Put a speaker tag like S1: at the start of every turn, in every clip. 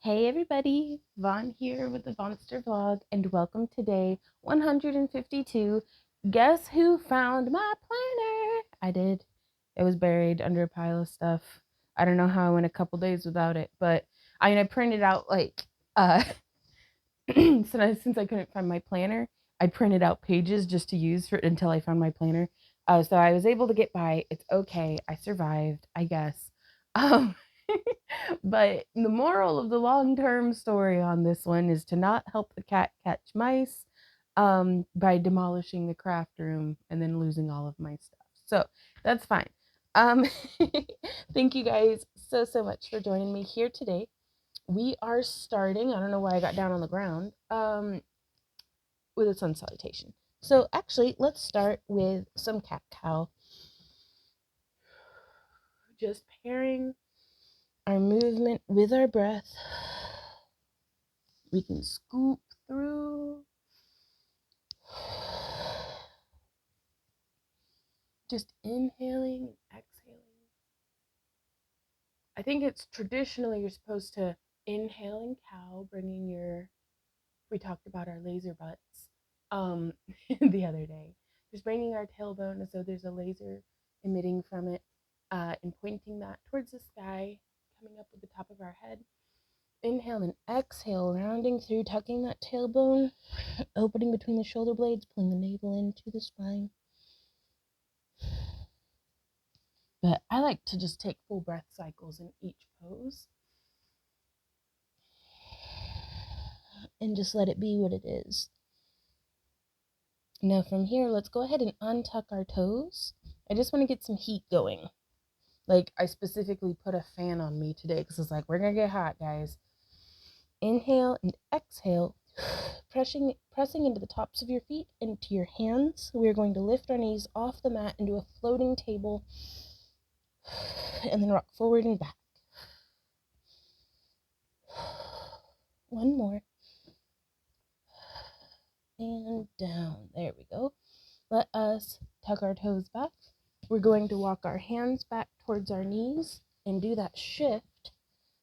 S1: Hey everybody, Vaughn here with the Vonster vlog, and welcome to day 152. Guess who found my planner? I did. It was buried under a pile of stuff. I don't know how I went a couple days without it, but I printed out since I couldn't find my planner, I printed out pages just to use for until I found my planner. So I was able to get by. It's okay. I survived, I guess. Um, but the moral of the long-term story on this one is to not help the cat catch mice by demolishing the craft room and then losing all of my stuff. So that's fine. Um, thank you guys so much for joining me here today. We are starting, I don't know why I got down on the ground, with a sun salutation. So actually, let's start with some cat cow. Just pairing our movement with our breath. We can scoop through. Just inhaling and exhaling. I think it's traditionally you're supposed to inhale in cow, bringing your, we talked about our laser butts the other day. Just bringing our tailbone as though there's a laser emitting from it and pointing that towards the sky, coming up with the top of our head. Inhale and exhale, rounding through, tucking that tailbone, opening between the shoulder blades, pulling the navel into the spine. But I like to just take full breath cycles in each pose and just let it be what it is. Now from here, let's go ahead and untuck our toes. I just want to get some heat going. Like, I specifically put a fan on me today because it's like, we're going to get hot, guys. Inhale and exhale, pressing into the tops of your feet, into your hands. We're going to lift our knees off the mat into a floating table and then rock forward and back. One more. And down. There we go. Let us tuck our toes back. We're going to walk our hands back towards our knees and do that shift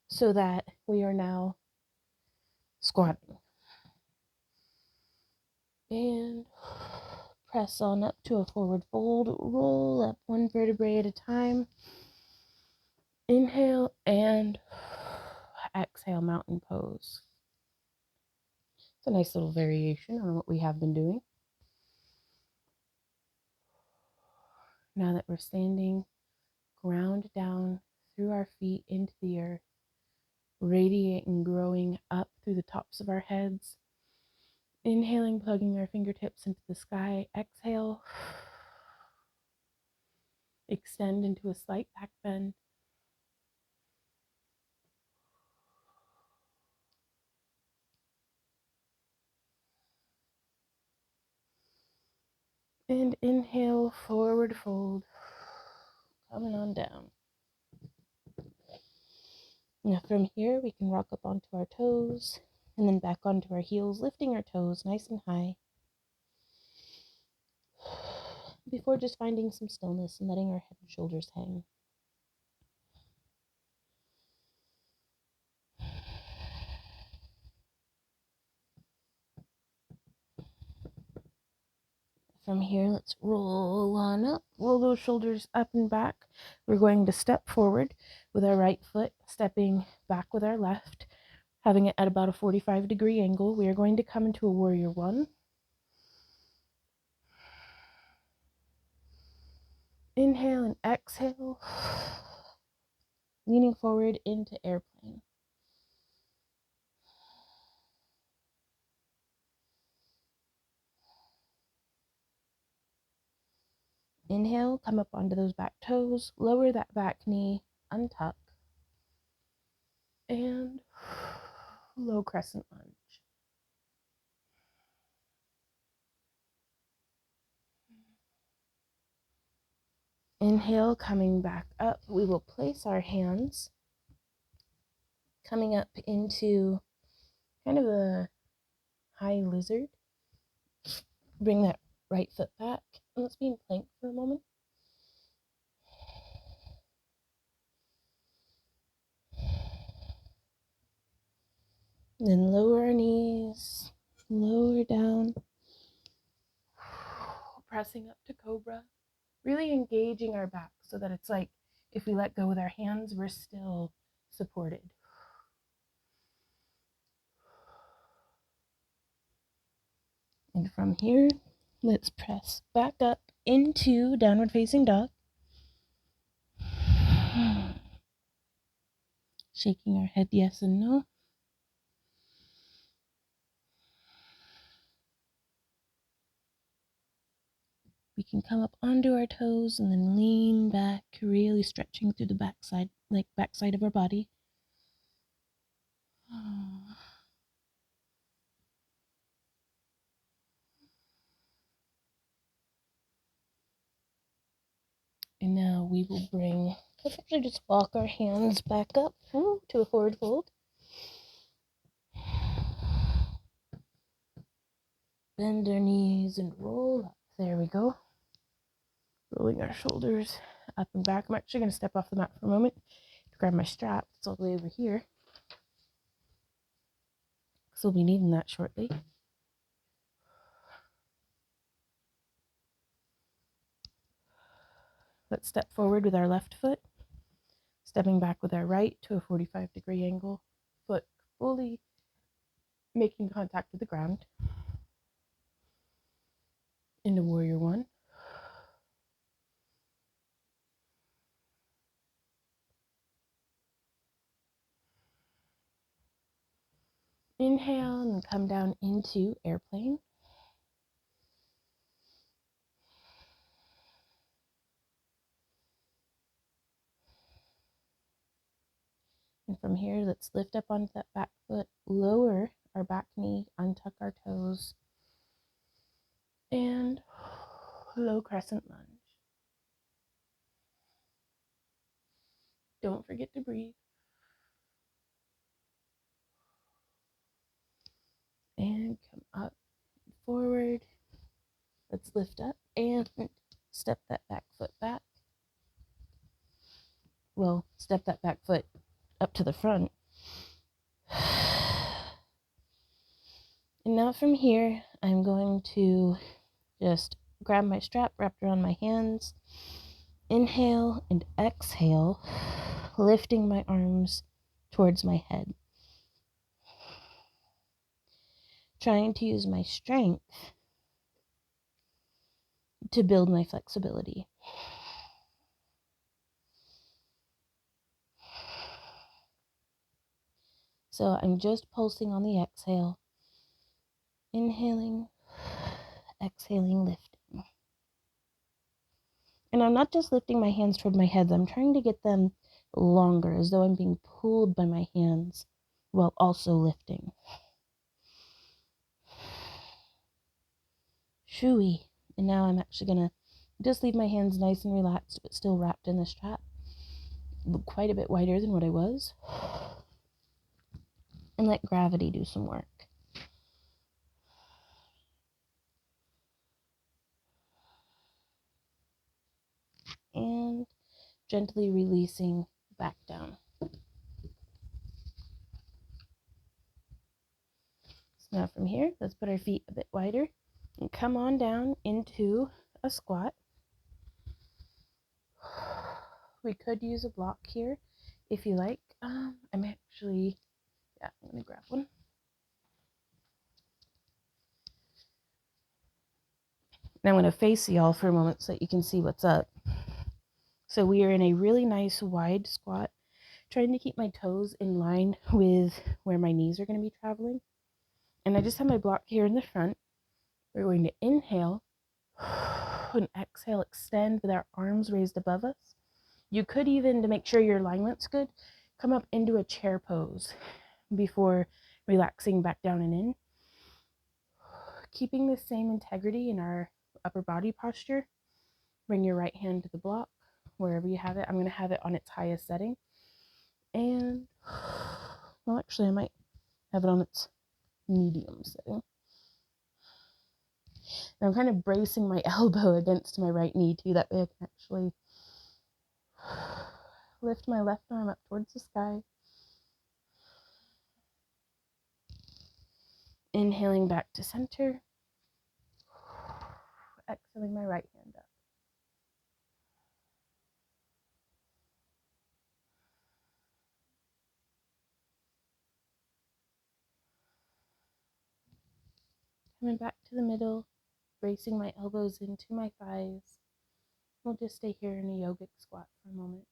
S1: so that we are now squatting. And press on up to a forward fold. Roll up one vertebrae at a time. Inhale and exhale, mountain pose. It's a nice little variation on what we have been doing. Now that we're standing, ground down through our feet into the earth, radiating, growing up through the tops of our heads. Inhaling, plugging our fingertips into the sky. Exhale. Extend into a slight back bend. And inhale, forward fold. Coming on down. Now from here, we can rock up onto our toes and then back onto our heels, lifting our toes nice and high. Before just finding some stillness and letting our head and shoulders hang. From here, let's roll on up, roll those shoulders up and back. We're going to step forward with our right foot, stepping back with our left, having it at about a 45-degree angle. We are going to come into a warrior one. Inhale and exhale, leaning forward into airplane. Inhale, come up onto those back toes, lower that back knee, untuck, and low crescent lunge. Inhale, coming back up, we will place our hands coming up into kind of a high lizard. Bring that right foot back, and let's be in plank for a moment. Then lower our knees, lower down, pressing up to cobra, really engaging our back so that it's like if we let go with our hands, we're still supported. And from here, let's press back up into downward facing dog. Shaking our head yes and no. We can come up onto our toes and then lean back, really stretching through the backside, like backside of our body. And now we will let's actually just walk our hands back up to a forward fold. Bend our knees and roll up. There we go. Rolling our shoulders up and back. I'm actually going to step off the mat for a moment to grab my strap. It's all the way over here. So we'll be needing that shortly. Let's step forward with our left foot, stepping back with our right to a 45-degree angle, foot fully making contact with the ground. Into warrior one. Inhale and come down into airplane. And from here, let's lift up onto that back foot, lower our back knee, untuck our toes, and low crescent lunge. Don't forget to breathe. And come up, forward. Let's lift up and step that back foot back. Well, step that back foot up to the front. And now from here, I'm going to just grab my strap wrapped around my hands. Inhale and exhale, lifting my arms towards my head. Trying to use my strength to build my flexibility. So I'm just pulsing on the exhale. Inhaling, exhaling, lifting. And I'm not just lifting my hands toward my head, I'm trying to get them longer, as though I'm being pulled by my hands while also lifting. Shooey. And now I'm actually going to just leave my hands nice and relaxed, but still wrapped in the strap. Quite a bit wider than what I was. And let gravity do some work. And gently releasing back down. So now from here, let's put our feet a bit wider and come on down into a squat. We could use a block here if you like. I'm going to grab one. And I'm going to face y'all for a moment so that you can see what's up. So we are in a really nice wide squat, trying to keep my toes in line with where my knees are going to be traveling. And I just have my block here in the front. We're going to inhale and exhale, extend with our arms raised above us. You could even, to make sure your alignment's good, come up into a chair pose before relaxing back down and in. Keeping the same integrity in our upper body posture. Bring your right hand to the block, wherever you have it. I'm going to have it on its highest setting. And, well, actually, I might have it on its medium setting. And I'm kind of bracing my elbow against my right knee, too. That way I can actually lift my left arm up towards the sky. Inhaling back to center. Exhaling my right hand up. Coming back to the middle, bracing my elbows into my thighs. We'll just stay here in a yogic squat for a moment.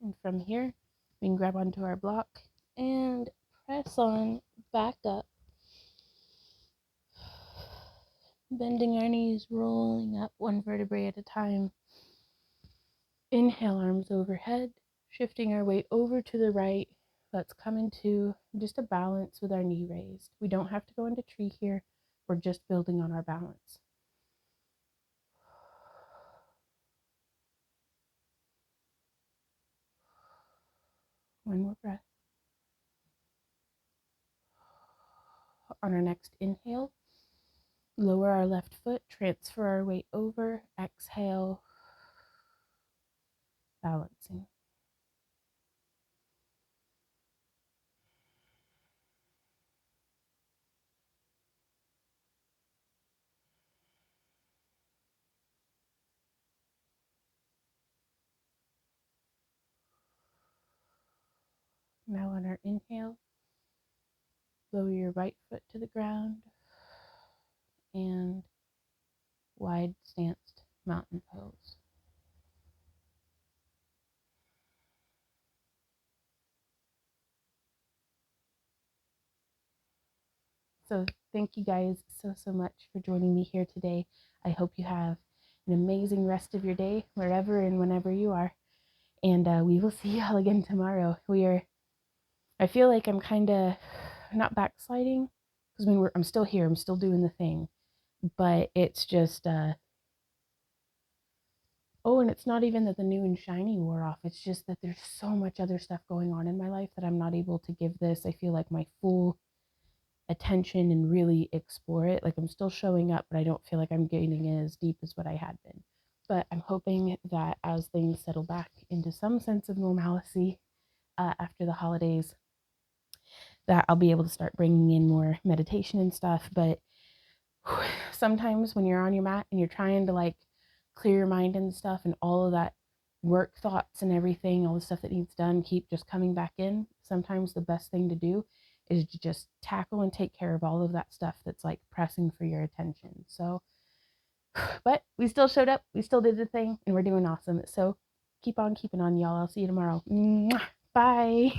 S1: And from here, we can grab onto our block and press on back up. Bending our knees, rolling up one vertebrae at a time. Inhale, arms overhead, shifting our weight over to the right. Let's come into just a balance with our knee raised. We don't have to go into tree here. We're just building on our balance. One more breath. On our next inhale, lower our left foot, transfer our weight over, exhale, balancing. Now on our inhale, lower your right foot to the ground and wide stanced mountain pose. So thank you guys so much for joining me here today. I hope you have an amazing rest of your day, wherever and whenever you are. And we will see y'all again tomorrow. I feel like I'm kind of not backsliding, because I'm still here. I'm still doing the thing. But it's just, and it's not even that the new and shiny wore off. It's just that there's so much other stuff going on in my life that I'm not able to give this, I feel like, my full attention and really explore it. Like, I'm still showing up, but I don't feel like I'm getting in as deep as what I had been. But I'm hoping that as things settle back into some sense of normalcy after the holidays, that I'll be able to start bringing in more meditation and stuff. But sometimes when you're on your mat and you're trying to like clear your mind and stuff, and all of that work thoughts and everything, all the stuff that needs done, keep just coming back in. Sometimes the best thing to do is to just tackle and take care of all of that stuff that's like pressing for your attention. So, but we still showed up, we still did the thing, and we're doing awesome. So keep on keeping on, y'all. I'll see you tomorrow. Mwah. Bye.